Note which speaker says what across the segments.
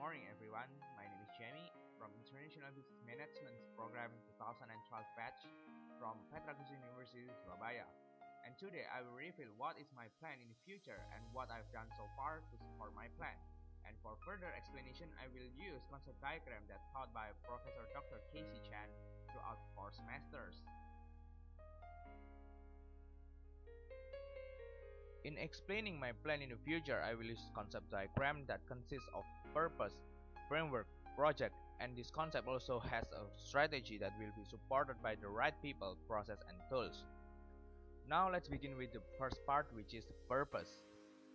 Speaker 1: morning, everyone. My name is Jemmy from International Business Management Program 2012 batch from Petra University, Surabaya. And today I will reveal what is my plan in the future and what I've done so far to support my plan. And for further explanation, I will use concept diagram that taught by Professor Dr. Casey Chan throughout 4 semesters. In explaining my plan in the future, I will use concept diagram that consists of purpose, framework, project, and this concept also has a strategy that will be supported by the right people, process, and tools. Now let's begin with the first part, which is the purpose.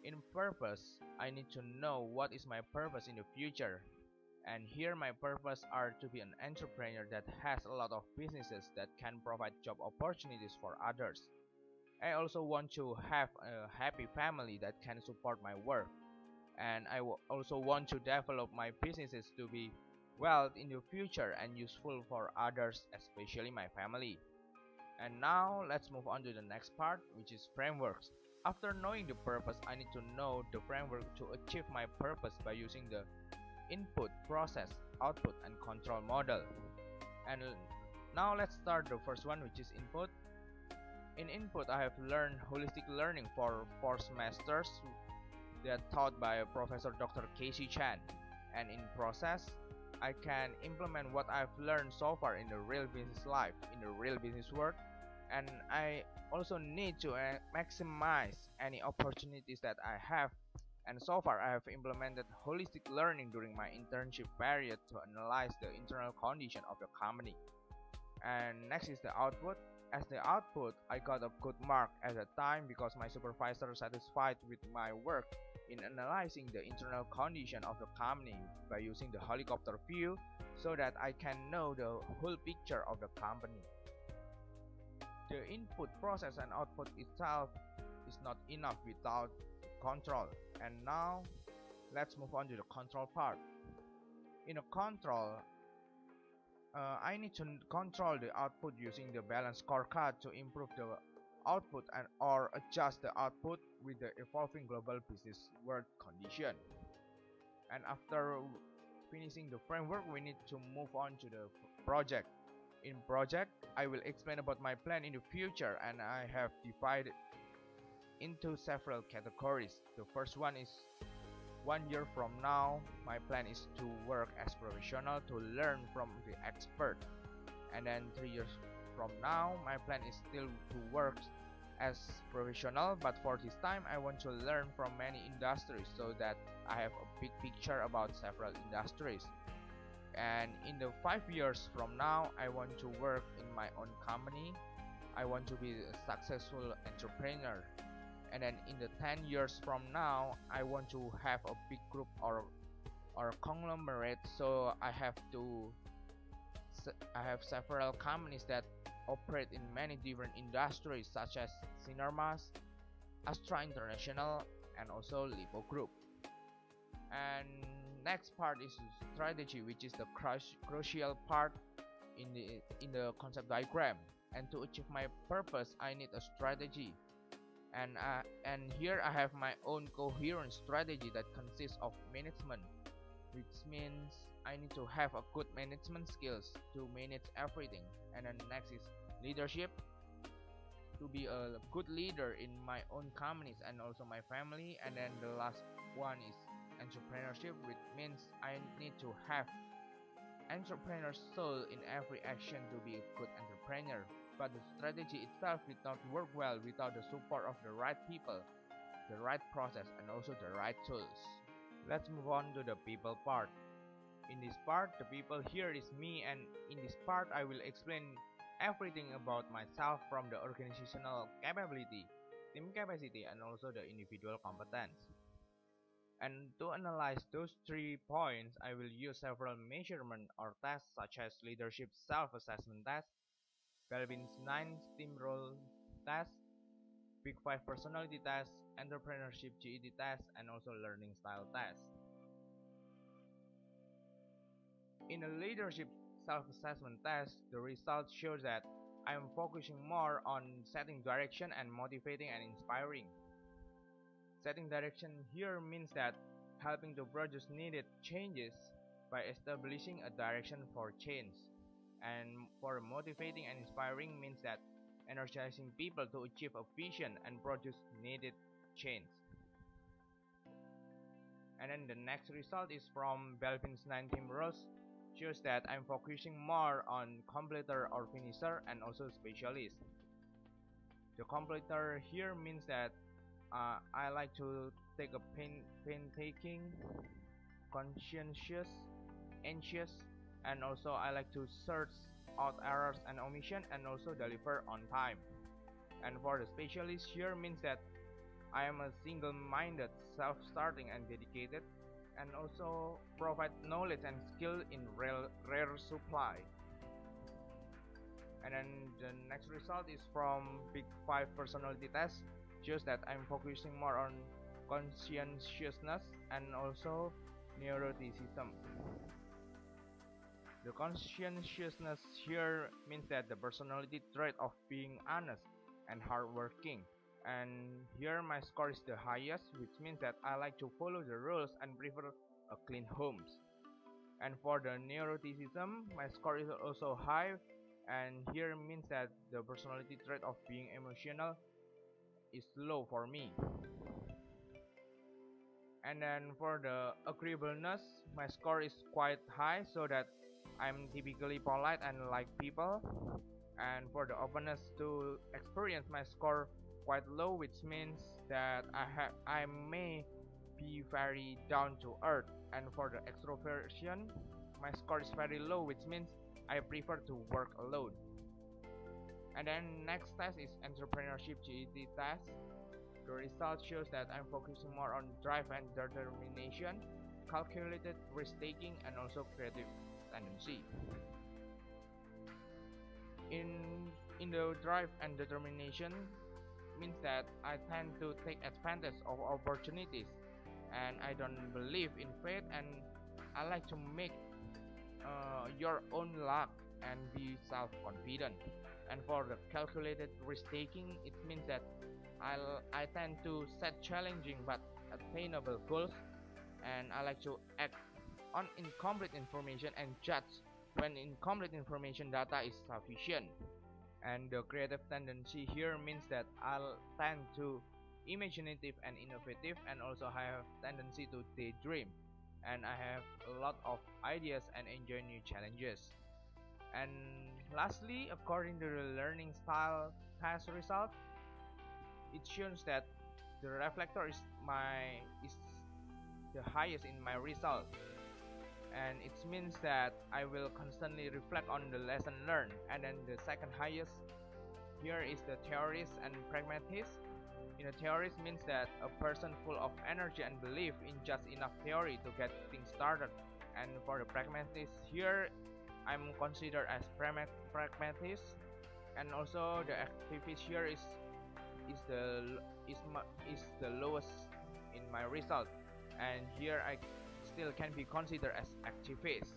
Speaker 1: In purpose, I need to know what is my purpose in the future. And here my purpose are to be an entrepreneur that has a lot of businesses that can provide job opportunities for others. I also want to have a happy family that can support my work, and I also want to develop my businesses to be well in the future and useful for others, especially my family. And now let's move on to the next part, which is frameworks. After knowing the purpose, I need to know the framework to achieve my purpose by using the input, process, output, and control model. And now let's start the first one, which is input. In input, I have learned holistic learning for 4 semesters that taught by Professor Dr. Casey Chan. And in process, I can implement what I've learned so far in the real business life, in the real business work. And I also need to maximize any opportunities that I have. And so far, I have implemented holistic learning during my internship period to analyze the internal condition of the company. And next is the output. As the output, I got a good mark at the time because my supervisor satisfied with my work in analyzing the internal condition of the company by using the helicopter view so that I can know the whole picture of the company. The input, process, and output itself is not enough without control. And now let's move on to the control part. In a control, I need to control the output using the balance scorecard to improve the output and or adjust the output with the evolving global business world condition. And after finishing the framework, we need to move on to the project. In project, I will explain about my plan in the future, and I have divided into several categories. The first one is 1 year from now, my plan is to work as professional to learn from the expert. And then 3 years from now, my plan is still to work as professional, but for this time I want to learn from many industries so that I have a big picture about several industries. And in the 5 years from now, I want to work in my own company. I want to be a successful entrepreneur. And then in the 10 years from now, I want to have a big group or conglomerate, so I have several companies that operate in many different industries such as Cinemas, Astra International, and also Lipo Group. And next part is strategy, which is the crucial part in the concept diagram. And to achieve my purpose, I need a strategy. And here I have my own coherent strategy that consists of management, which means I need to have a good management skills to manage everything. And then next is leadership, to be a good leader in my own companies and also my family. And then the last one is entrepreneurship, which means I need to have entrepreneur soul in every action to be a good entrepreneur. But the strategy itself did not work well without the support of the right people, the right process, and also the right tools. Let's move on to the people part. In this part, the people here is me, and in this part I will explain everything about myself from the organizational capability, team capacity, and also the individual competence. And to analyze those 3 points, I will use several measurement or tests such as leadership self-assessment test, Galvin's 9 steamroll test, Big 5 personality test, entrepreneurship GED test, and also learning style test. In a leadership self-assessment test, the results show that I am focusing more on setting direction and motivating and inspiring. Setting direction here means that helping to produce needed changes by establishing a direction for change. And for motivating and inspiring means that energizing people to achieve a vision and produce needed change. And then the next result is from Belvin's 9 team rules, shows that I'm focusing more on completer or finisher and also specialist. The completer here means that I like to take a painstaking, conscientious, anxious, and also I like to search out errors and omission and also deliver on time. And for the specialist here means that I am a single-minded, self-starting and dedicated, and also provide knowledge and skill in rare supply. And then the next result is from Big 5 personality test, shows that I'm focusing more on conscientiousness and also neuroticism. The conscientiousness here means that the personality trait of being honest and hardworking. And here my score is the highest, which means that I like to follow the rules and prefer a clean homes. And for the neuroticism, my score is also high, and here means that the personality trait of being emotional is low for me. And then for the agreeableness, my score is quite high, so that I'm typically polite and like people. And for the openness to experience, my score quite low, which means that I may be very down to earth. And for the extroversion, my score is very low, which means I prefer to work alone. And then next test is entrepreneurship GET test. The result shows that I'm focusing more on drive and determination, calculated risk taking, and also creative tendency. In the drive and determination means that I tend to take advantage of opportunities, and I don't believe in fate, and I like to make your own luck and be self-confident. And for the calculated risk-taking, it means that I tend to set challenging but attainable goals, and I like to act on incomplete information and judge when incomplete information data is sufficient. And the creative tendency here means that I'll tend to imaginative and innovative, and also have tendency to daydream, and I have a lot of ideas and enjoy new challenges. And lastly, according to the learning style test result, it shows that the reflector is the highest in my result, and it means that I will constantly reflect on the lesson learned. And then the second highest here is the theorist and pragmatist. In a theorist means that a person full of energy and belief in just enough theory to get things started. And for the pragmatist here, I'm considered as pragmatist. And also the activist here is the lowest in my result, and here I still can be considered as activist.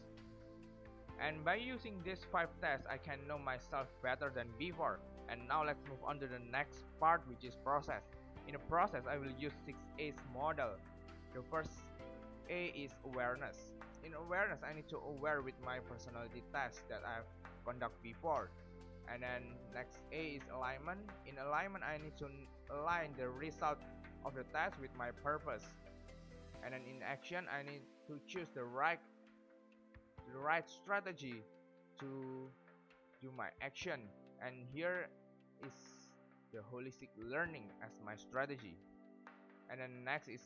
Speaker 1: And by using these 5 tests, I can know myself better than before. And now let's move on to the next part, which is process. In the process, I will use 6 A's model. The first A is awareness. In awareness, I need to aware with my personality test that I've conducted before. And then next A is alignment. In alignment, I need to align the result of the test with my purpose. And then in action, I need to choose the right strategy to do my action. And here is the holistic learning as my strategy. And then next is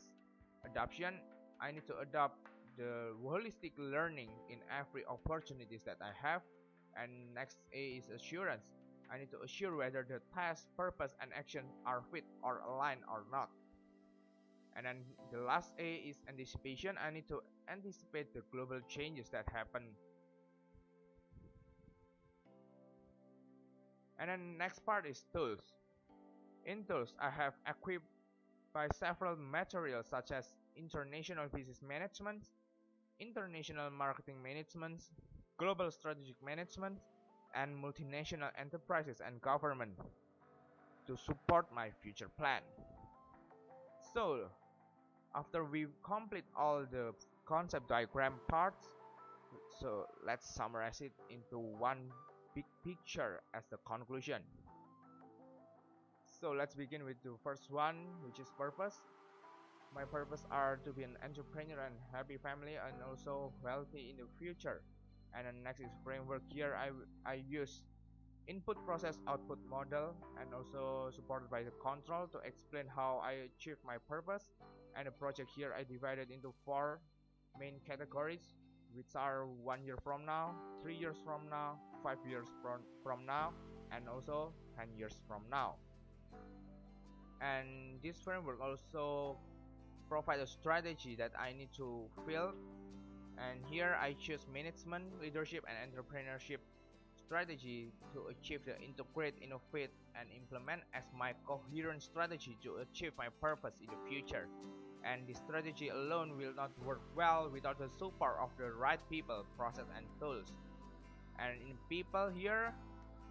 Speaker 1: adoption. I need to adopt the holistic learning in every opportunities that I have. And next A is assurance. I need to assure whether the task, purpose, and action are fit or aligned or not. And then the last A is anticipation. I need to anticipate the global changes that happen. And then next part is tools. In tools, I have equipped by several materials such as international business management, international marketing management, global strategic management, and multinational enterprises and government to support my future plan. So, After we complete all the concept diagram parts, so let's summarize it into one big picture as the conclusion. So let's begin with the first one, which is purpose. My purpose are to be an entrepreneur and happy family and also wealthy in the future. And the next is framework. Here I use input process output model and also supported by the control to explain how I achieve my purpose. And the project here I divided into 4 main categories, which are 1 year from now, 3 years from now, 5 years from now, and also 10 years from now. And this framework also provide a strategy that I need to fill, and here I choose management, leadership and entrepreneurship strategy to achieve the integrate, innovate and implement as my coherent strategy to achieve my purpose in the future. And this strategy alone will not work well without the support of the right people, process and tools. And in people here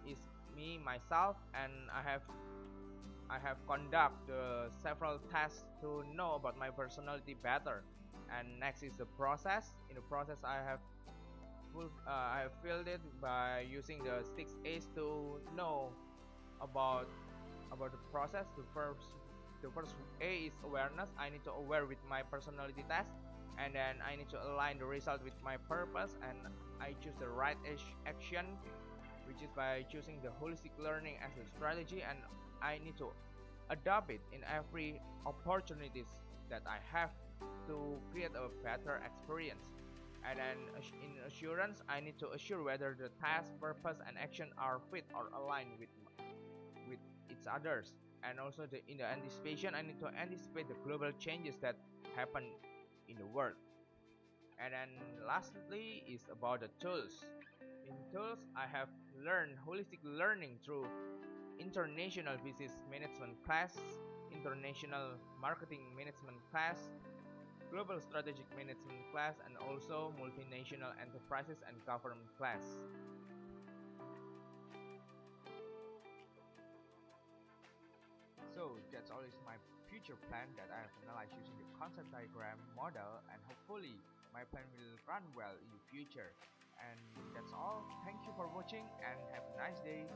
Speaker 1: is me myself, and I have conducted several tests to know about my personality better. And next is the process. In the process, I have filled it by using the 6 A's to know about the process. The first A is awareness. I need to aware with my personality test, and then I need to align the result with my purpose, and I choose the right action, which is by choosing the holistic learning as a strategy, and I need to adopt it in every opportunities that I have to create a better experience. And then in assurance, I need to assure whether the task, purpose and action are fit or aligned with each others. And also in the anticipation, I need to anticipate the global changes that happen in the world. And then lastly is about the tools. In tools, I have learned holistic learning through international business management class, international marketing management class, global strategic management class, and also multinational enterprises and government class. So that's always my future plan that I have analyzed using the concept diagram model, and hopefully my plan will run well in the future. And that's all. Thank you for watching and have a nice day.